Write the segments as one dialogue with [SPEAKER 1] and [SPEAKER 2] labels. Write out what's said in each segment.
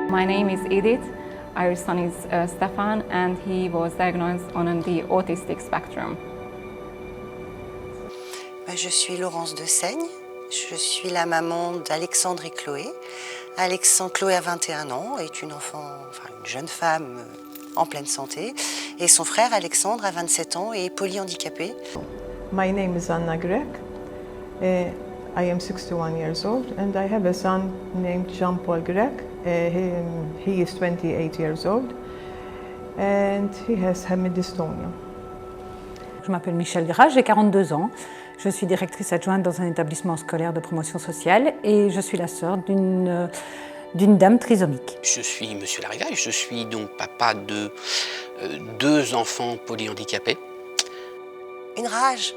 [SPEAKER 1] My name is Edith. Our son is Stefan, and he was diagnosed on the autistic spectrum.
[SPEAKER 2] Je suis Laurence de Seigne. Je suis la maman d'Alexandre et Chloé. Chloé a 21 ans, est une jeune femme en pleine santé. Et son frère Alexandre a 27 ans et est polyhandicapé.
[SPEAKER 3] My name is Anna Grek. I am 61 years old and I have a son named Jean-Paul Grek. He is 28 years old and he has hemidystonia.
[SPEAKER 4] Je m'appelle Michel Gras, j'ai 42 ans. Je suis directrice adjointe dans un établissement scolaire de promotion sociale et je suis la sœur d'une dame trisomique.
[SPEAKER 5] Je suis Monsieur Larivaille, je suis donc papa de 2 enfants polyhandicapés.
[SPEAKER 2] Une rage,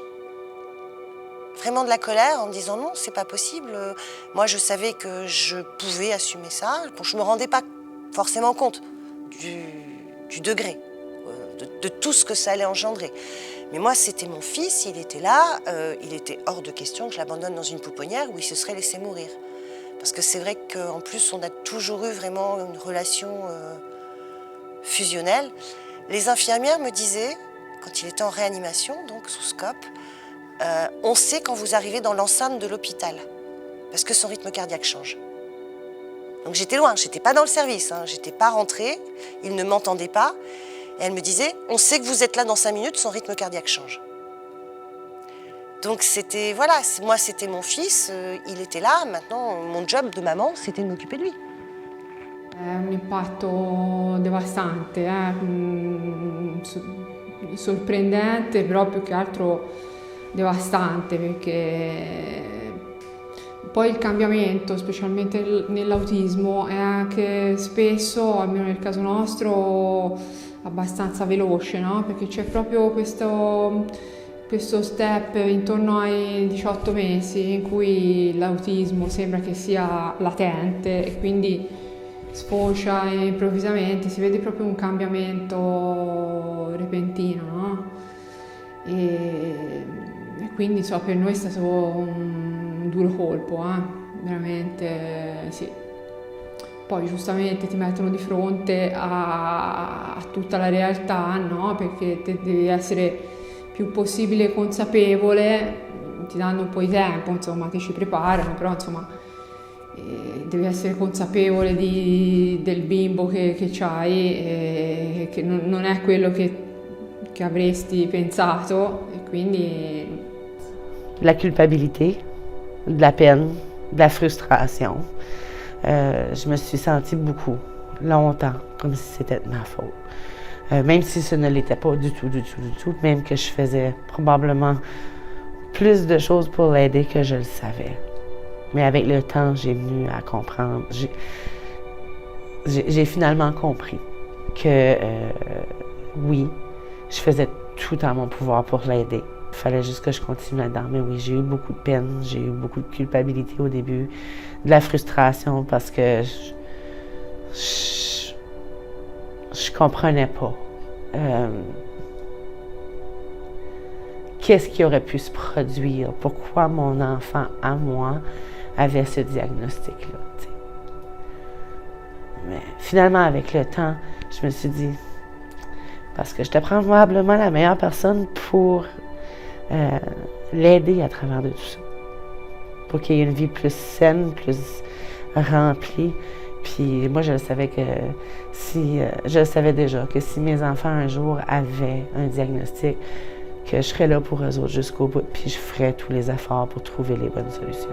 [SPEAKER 2] vraiment de la colère en me disant non, c'est pas possible. Moi je savais que je pouvais assumer ça, bon, je me rendais pas forcément compte du degré, de tout ce que ça allait engendrer. Mais moi, c'était mon fils, il était là, il était hors de question que je l'abandonne dans une pouponnière où il se serait laissé mourir. Parce que c'est vrai qu'en plus, on a toujours eu vraiment une relation fusionnelle. Les infirmières me disaient, quand il était en réanimation, donc sous scope, on sait quand vous arrivez dans l'enceinte de l'hôpital, parce que son rythme cardiaque change. Donc j'étais loin, j'étais pas dans le service, j'étais pas rentrée, il ne m'entendait pas. Et elle me disait, on sait que vous êtes là dans 5 minutes, son rythme cardiaque change. Donc c'était, voilà, moi c'était mon fils, il était là, maintenant mon job de maman c'était de m'occuper de lui.
[SPEAKER 6] È un impatto devastante, sorprendente, però più che altro devastante perché poi il cambiamento, specialmente nell'autismo, è anche spesso, almeno nel caso nostro, abbastanza veloce, no? Perché c'è proprio questo step intorno ai 18 mesi in cui l'autismo sembra che sia latente e quindi sfocia improvvisamente, si vede proprio un cambiamento repentino, no? E quindi per noi è stato un duro colpo, veramente sì. Poi giustamente ti mettono di fronte a tutta la realtà, no? Perché devi essere più possibile consapevole, ti danno un po' di tempo, insomma, ti ci preparano, però insomma devi essere consapevole del bimbo che c'hai e che non è quello che avresti pensato e quindi...
[SPEAKER 7] La culpabilité, de la peine, de la frustration. Je me suis sentie beaucoup, longtemps, comme si c'était de ma faute. Même si ce ne l'était pas du tout, même que je faisais probablement plus de choses pour l'aider que je le savais. Mais avec le temps, j'ai venu à comprendre. J'ai finalement compris que oui, je faisais tout en mon pouvoir pour l'aider. Il fallait juste que je continue là-dedans. Mais oui, j'ai eu beaucoup de peine, j'ai eu beaucoup de culpabilité au début, de la frustration parce que je comprenais pas qu'est-ce qui aurait pu se produire, pourquoi mon enfant à moi avait ce diagnostic-là. T'sais. Mais finalement, avec le temps, je me suis dit, parce que j'étais probablement la meilleure personne pour l'aider à travers de tout ça. Pour qu'il y ait une vie plus saine, plus remplie. Puis moi, je savais déjà que si mes enfants un jour avaient un diagnostic, que je serais là pour eux autres jusqu'au bout, puis je ferais tous les efforts pour trouver les bonnes solutions.